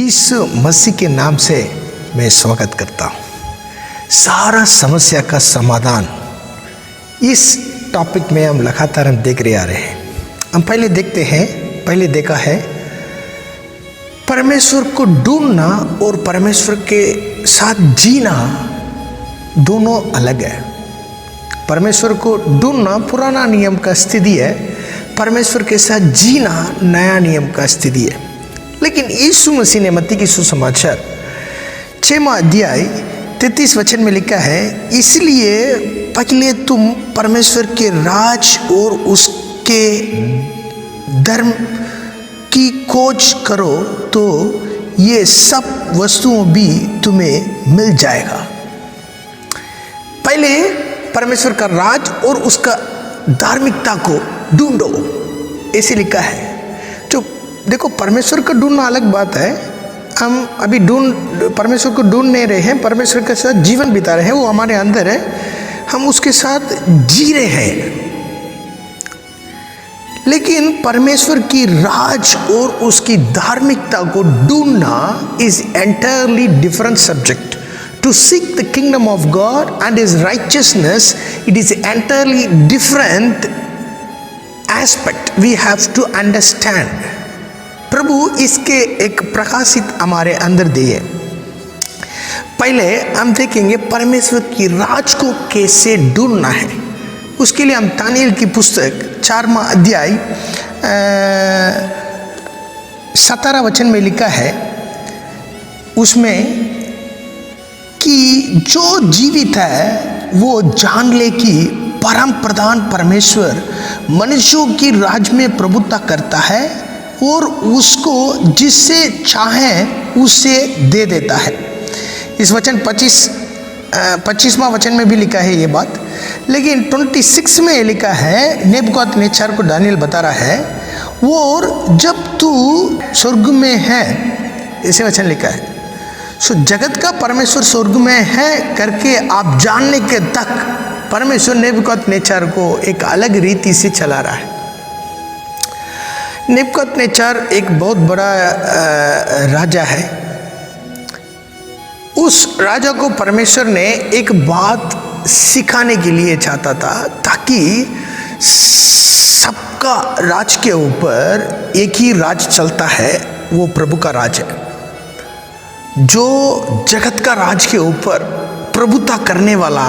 यीशु मसीह के नाम से मैं स्वागत करता हूँ। सारा समस्या का समाधान इस टॉपिक में हम लगातार देख रहे आ रहे हैं। हम पहले देखा है परमेश्वर को ढूंढना और परमेश्वर के साथ जीना दोनों अलग है। परमेश्वर को ढूंढना पुराना नियम का स्थिति है, परमेश्वर के साथ जीना नया नियम का स्थिति है। लेकिन यीशु मसीह ने मत्ती की सुसमाचार 6वां अध्याय 33 वचन में लिखा है, इसलिए पहले तुम परमेश्वर के राज और उसके धर्म की खोज करो तो ये सब वस्तुओं भी तुम्हें मिल जाएगा। पहले परमेश्वर का राज और उसका धार्मिकता को ढूंढो, ऐसे लिखा है। जो देखो, परमेश्वर को ढूंढना अलग बात है। हम अभी परमेश्वर को ढूंढ नहीं रहे हैं, परमेश्वर के साथ जीवन बिता रहे हैं, वो हमारे अंदर है, हम उसके साथ जी रहे हैं। लेकिन परमेश्वर की राज और उसकी धार्मिकता को ढूंढना is entirely different subject. To seek the kingdom of God and His righteousness, it is entirely different aspect we have to understand. प्रभु इसके एक प्रकाशित हमारे अंदर दिए। पहले हम देखेंगे परमेश्वर की राज को कैसे ढूंढना है। उसके लिए हम दानियेल की पुस्तक 4वां अध्याय 17 वचन में लिखा है, उसमें कि जो जीवित है वो जान ले कि परम प्रधान परमेश्वर मनुष्यों की राज में प्रभुता करता है और उसको जिससे चाहे उससे दे देता है। इस वचन 25वां वचन में भी लिखा है ये बात। लेकिन 26 में लिखा है, नेबूकदनेस्सर को दानियेल बता रहा है, और जब तू स्वर्ग में है, ऐसे वचन लिखा है। सो जगत का परमेश्वर स्वर्ग में है करके आप जानने के तक परमेश्वर नेबूकदनेस्सर को एक अलग रीति से चला रहा है। नेबूकदनेस्सर एक बहुत बड़ा राजा है। उस राजा को परमेश्वर ने एक बात सिखाने के लिए चाहता था, ताकि सबका राज के ऊपर एक ही राज चलता है, वो प्रभु का राज है। जो जगत का राज के ऊपर प्रभुता करने वाला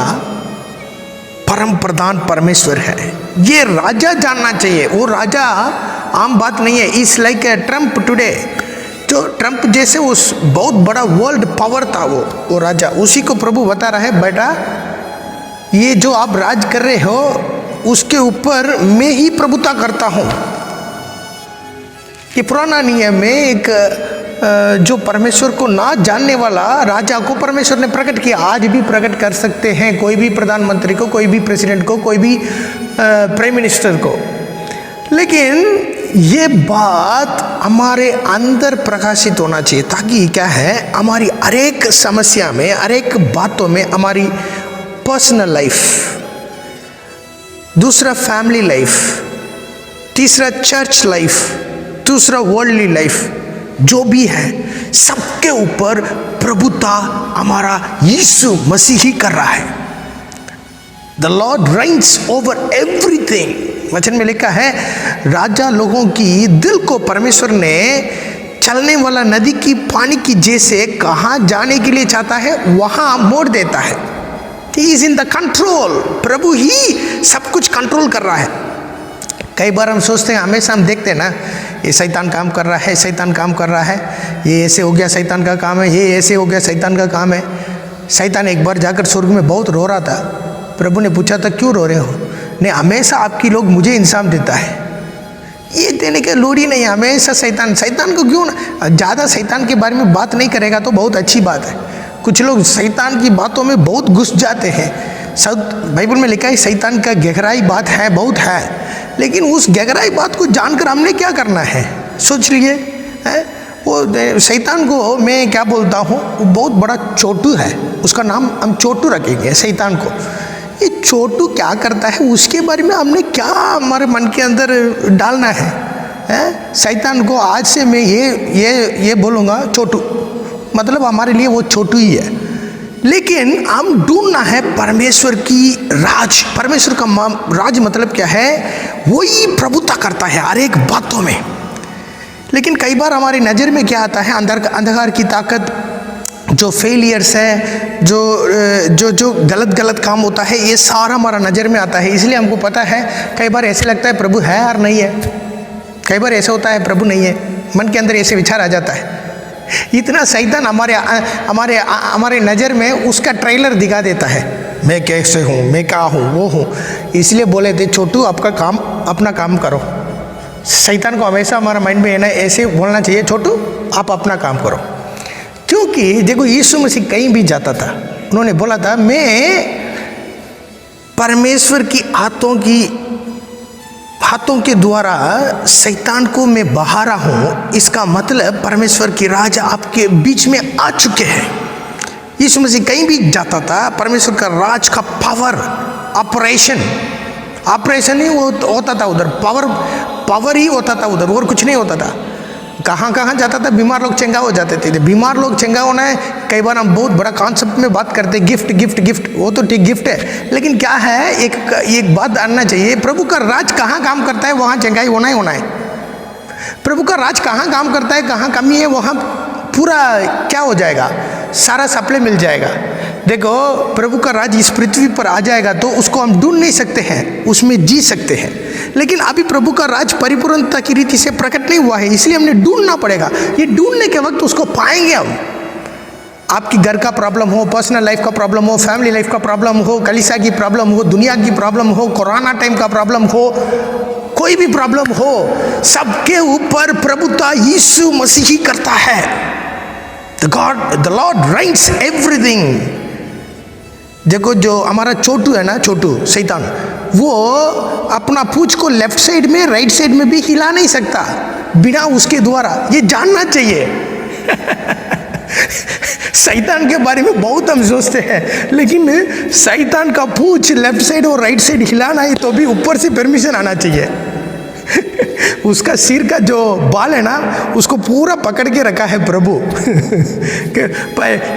परम प्रधान परमेश्वर है, ये राजा जानना चाहिए। वो राजा आम बात नहीं है। इस लाइक ट्रम्प टुडे, जो ट्रम्प जैसे उस बहुत बड़ा वर्ल्ड पावर था वो राजा, उसी को प्रभु बता रहा है, बेटा ये जो आप राज कर रहे हो उसके ऊपर मैं ही प्रभुता करता हूँ। ये पुराना नियम में एक जो परमेश्वर को ना जानने वाला राजा को परमेश्वर ने प्रकट किया। आज भी प्रकट कर सकते हैं, कोई भी प्रधानमंत्री को, कोई भी प्रेसिडेंट को, कोई भी प्राइम मिनिस्टर को। लेकिन ये बात हमारे अंदर प्रकाशित होना चाहिए, ताकि क्या है, हमारी हर एक समस्या में, हर एक बातों में, हमारी पर्सनल लाइफ, दूसरा फैमिली लाइफ, तीसरा चर्च लाइफ, दूसरा वर्ल्डली लाइफ, जो भी है सबके ऊपर प्रभुता हमारा यीशु मसीह ही कर रहा है। The Lord reigns over everything. वचन में लिखा है, राजा लोगों की दिल को परमेश्वर ने चलने वाला नदी की पानी की जैसे कहाँ जाने के लिए चाहता है वहाँ मोड़ देता है। He is in the control. प्रभु ही सब कुछ कंट्रोल कर रहा है। कई बार हम सोचते हैं, हमेशा हम देखते हैं ना, ये शैतान काम कर रहा है, शैतान काम कर रहा है, ये ऐसे हो गया शैतान का काम है, ये ऐसे हो गया शैतान का काम है। शैतान एक बार जाकर स्वर्ग में बहुत रो रहा था। प्रभु ने पूछा था, क्यों रो रहे हो? नहीं, हमेशा आपकी लोग मुझे इंसाम देता है। ये देने की लोड़ ही नहीं है, हमेशा शैतान को क्यों ना। ज़्यादा शैतान के बारे में बात नहीं करेगा तो बहुत अच्छी बात है। कुछ लोग शैतान की बातों में बहुत घुस जाते हैं। सब बाइबल में लिखा है, शैतान का गहराई बात है, बहुत है। लेकिन उस गहराई बात को जानकर हमने क्या करना है, सोच लिए। वो शैतान को मैं क्या बोलता हूँ, वो बहुत बड़ा चोटू है, उसका नाम हम चोटू रखेंगे शैतान को। ये चोटू क्या करता है, उसके बारे में हमने क्या हमारे मन के अंदर डालना है। है? शैतान को आज से मैं ये बोलूँगा छोटू, मतलब हमारे लिए वो छोटू ही है। लेकिन हम ढूंढना है परमेश्वर की राज। परमेश्वर का राज मतलब क्या है? वही प्रभुता करता है हर एक बातों में। लेकिन कई बार हमारी नज़र में क्या आता है? अंधकार की ताकत, जो फेलियर्स है, जो गलत काम होता है, ये सारा हमारा नज़र में आता है। इसलिए हमको पता है, कई बार ऐसे लगता है प्रभु है और नहीं है। कई बार ऐसा होता है प्रभु नहीं है, मन के अंदर ऐसे विचार आ जाता है। इतना शैतान हमारे नज़र में उसका ट्रेलर दिखा देता है, मैं कैसे हूँ, मैं क्या हूँ, वो हूँ। इसलिए बोले थे छोटू अपना काम करो। शैतान को हमेशा हमारा माइंड में है ना, ऐसे बोलना चाहिए, छोटू आप अपना काम करो। क्योंकि देखो यीशु मसीह कहीं भी जाता था, उन्होंने बोला था मैं परमेश्वर की हाथों के द्वारा शैतान को मैं बहारा हूँ। इसका मतलब परमेश्वर की राज आपके बीच में आ चुके हैं। यीशु मसीह कहीं भी जाता था, परमेश्वर का राज का पावर, ऑपरेशन ही होता था उधर, पावर ही होता था उधर, और कुछ नहीं होता था। कहाँ जाता था, बीमार लोग चंगा हो जाते थे। बीमार लोग चंगा होना है, कई बार हम बहुत बड़ा कॉन्सेप्ट में बात करते हैं, गिफ्ट, वो तो ठीक गिफ्ट है। लेकिन क्या है, एक बात जानना चाहिए, प्रभु का राज कहाँ काम करता है वहाँ चंगाई होना है। प्रभु का राज कहाँ काम करता है, कहाँ कमी है, वहाँ पूरा क्या हो जाएगा, सारा सप्लाई मिल जाएगा। देखो प्रभु का राज इस पृथ्वी पर आ जाएगा तो उसको हम ढूंढ नहीं सकते हैं, उसमें जी सकते हैं। लेकिन अभी प्रभु का राज परिपूर्णता की रीति से प्रकट नहीं हुआ है, इसलिए हमने ढूंढना पड़ेगा। ये ढूंढने के वक्त उसको पाएंगे हम। आपकी घर का प्रॉब्लम हो, पर्सनल लाइफ का प्रॉब्लम हो, फैमिली लाइफ का प्रॉब्लम हो, कलीसिया की प्रॉब्लम हो, दुनिया की प्रॉब्लम हो, कोरोना टाइम का प्रॉब्लम हो, कोई भी प्रॉब्लम हो, सबके ऊपर प्रभुता यीशु मसीह ही करता है। The Lord reigns everything. देखो जो हमारा छोटू है ना, छोटू शैतान, वो अपना पूंछ को लेफ्ट साइड में राइट साइड में भी हिला नहीं सकता बिना उसके द्वारा। ये जानना चाहिए। शैतान के बारे में बहुत हम सोचते हैं, लेकिन शैतान का पूंछ लेफ्ट साइड और राइट साइड हिलाना है तो भी ऊपर से परमिशन आना चाहिए। उसका सिर का जो बाल है ना, उसको पूरा पकड़ के रखा है प्रभु।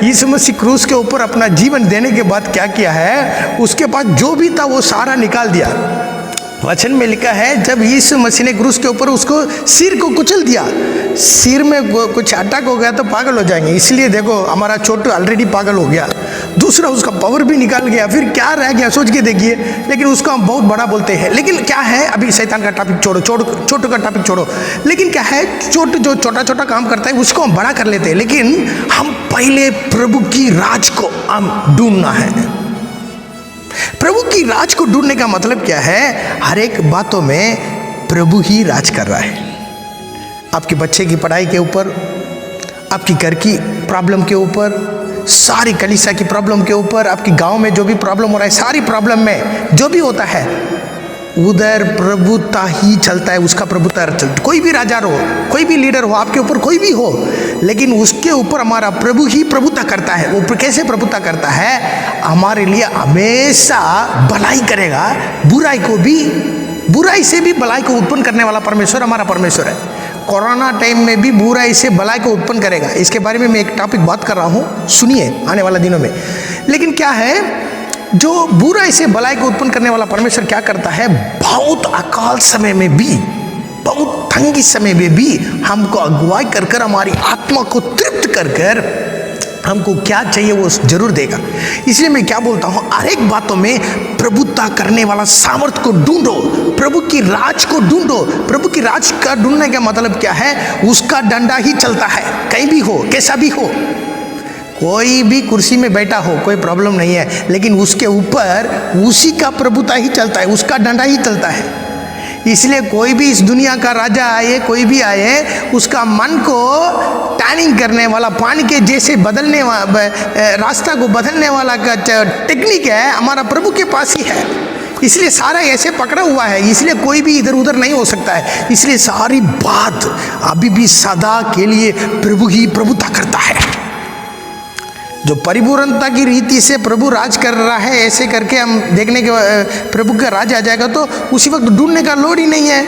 यीशु मसीह क्रूस के ऊपर अपना जीवन देने के बाद क्या किया है, उसके पास जो भी था वो सारा निकाल दिया। वचन में लिखा है जब यीशु मसीह ने क्रूस के ऊपर उसको सिर को कुचल दिया, सिर में कुछ अटैक हो गया तो पागल हो जाएंगे। इसलिए देखो हमारा छोटू ऑलरेडी पागल हो गया, दूसरा उसका पावर भी निकाल गया, फिर क्या रह गया सोच के देखिए। लेकिन उसको हम बहुत बड़ा बोलते हैं। लेकिन क्या है, अभी शैतान का टॉपिक छोड़ो, छोटू का टॉपिक छोड़ो। लेकिन क्या है, छोटू जो छोटा काम करता है उसको हम बड़ा कर लेते हैं। लेकिन हम पहले प्रभु की राज को हम ढूंढना है। प्रभु की राज को ढूंढने का मतलब क्या है, हर एक बातों में प्रभु ही राज कर रहा है। आपके बच्चे की पढ़ाई के ऊपर, आपकी घर की प्रॉब्लम के ऊपर, सारी कलीसिया की प्रॉब्लम के ऊपर, आपकी गांव में जो भी प्रॉब्लम हो रहा है, सारी प्रॉब्लम में जो भी होता है उधर प्रभुता ही चलता है, उसका प्रभुता चलता। कोई भी राजा हो, कोई भी लीडर हो, आपके ऊपर कोई भी हो, लेकिन उसके ऊपर हमारा प्रभु ही प्रभुता करता है। वो कैसे प्रभुता करता है, हमारे लिए हमेशा भलाई करेगा, बुराई से भी भलाई को उत्पन्न करने वाला परमेश्वर हमारा परमेश्वर है। कोरोना टाइम में भी बुराई से भलाई को उत्पन्न करेगा। इसके बारे में मैं एक टॉपिक बात कर रहा हूँ, सुनिए आने वाला दिनों में। लेकिन क्या है, जो बुराई से भलाई को उत्पन्न करने वाला परमेश्वर क्या करता है, बहुत अकाल समय में भी, बहुत तंगी समय में भी हमको अगुवाई कर कर, हमारी आत्मा को तृप्त कर कर हमको क्या चाहिए वो जरूर देगा। इसलिए मैं क्या बोलता हूँ, हर एक बातों में प्रभुता करने वाला सामर्थ को ढूंढो, प्रभु की राज को ढूंढो। प्रभु की राज का ढूंढने का मतलब क्या है, उसका डंडा ही चलता है, कहीं भी हो, कैसा भी हो। कोई भी कुर्सी में बैठा हो, कोई प्रॉब्लम नहीं है, लेकिन उसके ऊपर उसी का प्रभुता ही चलता है, उसका डंडा ही चलता है। इसलिए कोई भी इस दुनिया का राजा आए, कोई भी आए, उसका मन को टर्निंग करने वाला, पानी के जैसे बदलने वाला, रास्ता को बदलने वाला का टेक्निक है हमारा प्रभु के पास ही है। इसलिए सारा ऐसे पकड़ा हुआ है, इसलिए कोई भी इधर उधर नहीं हो सकता है। इसलिए सारी बात अभी भी सदा के लिए प्रभु ही प्रभुता करता है। जो परिपूर्णता की रीति से प्रभु राज कर रहा है, ऐसे करके हम देखने के प्रभु का राज आ जाएगा तो उसी वक्त ढूंढने का लोड ही नहीं है।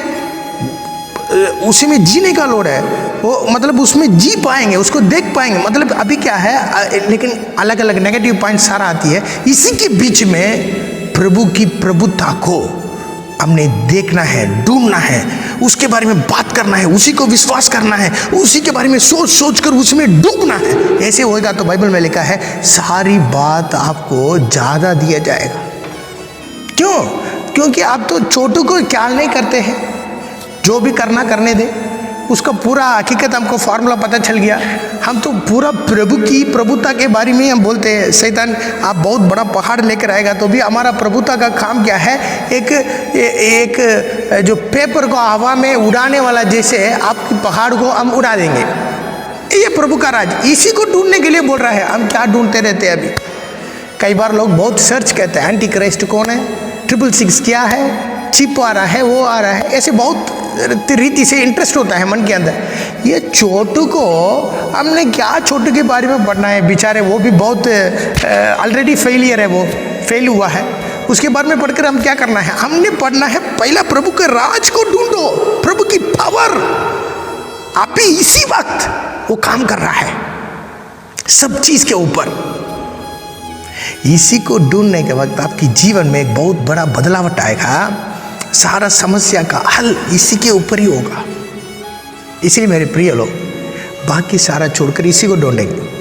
उसी में जीने का लोड है, वो मतलब उसमें जी पाएंगे, उसको देख पाएंगे। मतलब अभी क्या है, लेकिन अलग अलग नेगेटिव पॉइंट सारा आती है। इसी के बीच में प्रभु की प्रभुता को हमने देखना है, ढूंढना है, उसके बारे में बात करना है, उसी को विश्वास करना है, उसी के बारे में सोच सोच कर उसमें डूबना है। ऐसे होएगा तो बाइबल में लिखा है सारी बात आपको ज़्यादा दिया जाएगा। क्यों? क्योंकि आप तो छोटू को ख्याल नहीं करते हैं। जो भी करना करने दे, उसका पूरा हकीकत हमको फार्मूला पता चल गया। हम तो पूरा प्रभु की प्रभुता के बारे में हम बोलते हैं। शैतान आप बहुत बड़ा पहाड़ लेकर आएगा तो भी हमारा प्रभुता का काम क्या है, एक जो पेपर को हवा में उड़ाने वाला जैसे आपकी पहाड़ को हम उड़ा देंगे। ये प्रभु का राज, इसी को ढूंढने के लिए बोल रहा है। हम क्या ढूंढते रहते हैं अभी। कई बार लोग बहुत सर्च कहते हैं, एंटी क्राइस्ट कौन है, 666 क्या है, चिप आ रहा है, वो आ रहा है, ऐसे बहुत रीति से इंटरेस्ट होता है मन के अंदर। ये छोटू को हमने क्या छोटू के बारे में पढ़ना है, बेचारे वो भी बहुत ऑलरेडी फेलियर है, वो फेल हुआ है। उसके बारे में पढ़कर हम क्या करना है, हमने पढ़ना है पहला प्रभु के राज को ढूंढो, प्रभु की पावर। आप ही इसी वक्त वो काम कर रहा है सब चीज के ऊपर। इसी को ढूंढने के वक्त आपकी जीवन में एक बहुत बड़ा बदलाव आएगा। सारा समस्या का हल इसी के ऊपर ही होगा। इसलिए मेरे प्रिय लोग, बाकी सारा छोड़कर इसी को ढूंढेंगे।